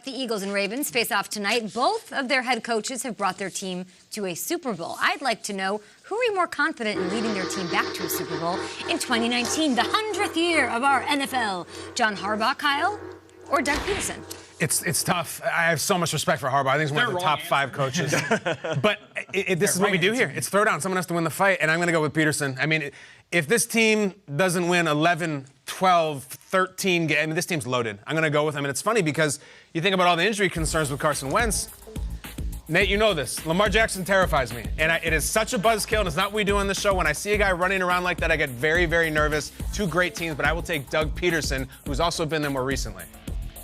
The Eagles and Ravens face off tonight. Both of their head coaches have brought their team to a Super Bowl. I'd like to know, who are you more confident in leading their team back to a Super Bowl in 2019, the 100th year of our NFL? John Harbaugh, Kyle, or Doug Pederson? It's tough. I have so much respect for Harbaugh. I think he's one of the top 5 coaches. But this is what we do here. It's throwdown. Someone has to win the fight, and I'm going to go with Pederson. I mean, if this team doesn't win 11, 12, 13 games, I mean, this team's loaded. I'm going to go with him. And it's funny because you think about all the injury concerns with Carson Wentz. Nate, you know this. Lamar Jackson terrifies me. And it is such a buzzkill, and it's not what we do on the show. When I see a guy running around like that, I get very, very nervous. 2 great teams, but I will take Doug Pederson, who's also been there more recently.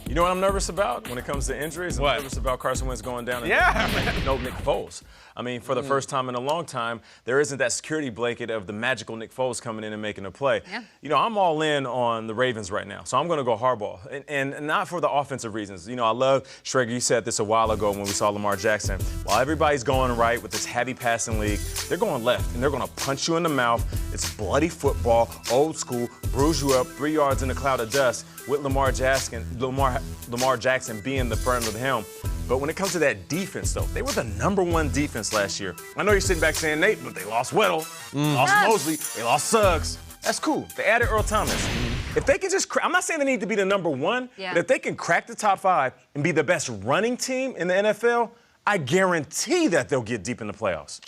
You know what I'm nervous about when it comes to injuries? I'm nervous about Carson Wentz going down and no Nick Foles. I mean, for the first time in a long time, there isn't that security blanket of the magical Nick Foles coming in and making a play. Yeah. You know, I'm all in on the Ravens right now, so I'm going to go Harbaugh. And not for the offensive reasons. You know, I love, Schrager, you said this a while ago when we saw Lamar Jackson. While everybody's going right with this heavy passing league, they're going left, and they're going to punch you in the mouth. It's bloody football, old school, bruise you up 3 yards in a cloud of dust with Lamar Jackson being the front of the helm. But when it comes to that defense, though, they were the #1 defense last year. I know you're sitting back saying, Nate, but they lost Weddle, lost Mosley, they lost Suggs. That's cool. They added Earl Thomas. If they can just I'm not saying they need to be the #1, but if they can crack the top 5 and be the best running team in the NFL, I guarantee that they'll get deep in the playoffs.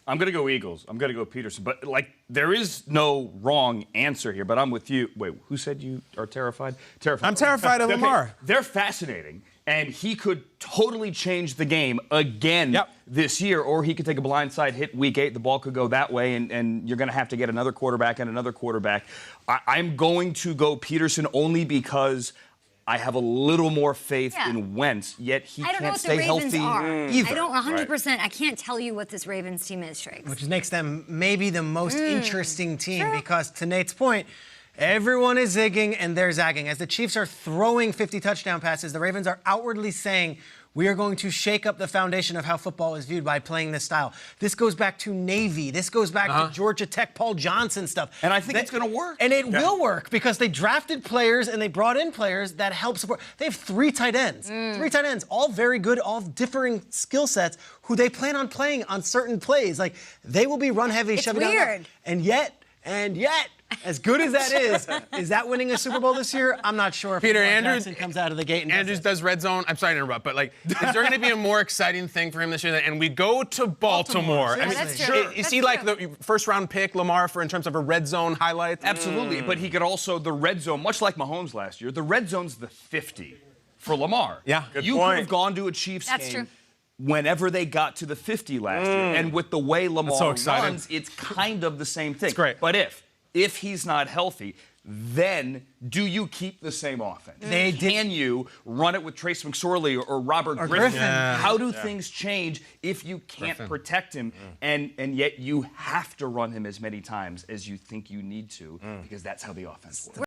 I'm going to go Eagles. I'm going to go Pederson. But, there is no wrong answer here, but I'm with you. Wait, who said you are terrified? I'm terrified of Lamar. They're fascinating, and he could totally change the game again this year, or he could take a blindside hit week 8. The ball could go that way, and you're going to have to get another quarterback and another quarterback. I'm going to go Pederson only because I have a little more faith in Wentz, yet he can't stay healthy either. I don't 100%. I can't tell you what this Ravens team is, Shrakes. Which makes them maybe the most interesting team because, to Nate's point, everyone is zigging and they're zagging. As the Chiefs are throwing 50 touchdown passes, the Ravens are outwardly saying, we are going to shake up the foundation of how football is viewed by playing this style. This goes back to Navy. This goes back to Georgia Tech, Paul Johnson stuff. And I think it's going to work. And it will work because they drafted players and they brought in players that help support. They have 3 tight ends. 3 tight ends, all very good, all differing skill sets, who they plan on playing on certain plays. Like, they will be run heavy, shoving down. And yet, as good as that is that winning a Super Bowl this year? I'm not sure if Peter, Andrews comes out of the gate and Andrews does red zone. I'm sorry to interrupt, but is there going to be a more exciting thing for him this year? And we go to Baltimore. I mean, that's true. Is he like the first-round pick, Lamar, in terms of a red zone highlight? Absolutely, but he could also, the red zone, much like Mahomes last year, the red zone's the 50 for Lamar. Yeah, good You point. could have gone to a Chiefs game true. whenever they got to the 50 last year. And with the way Lamar runs, it's kind of the same thing. It's great. But if he's not healthy, then do you keep the same offense? Can you run it with Trace McSorley or Robert Griffin? How do things change if you can't protect him and yet you have to run him as many times as you think you need to because that's how the offense works?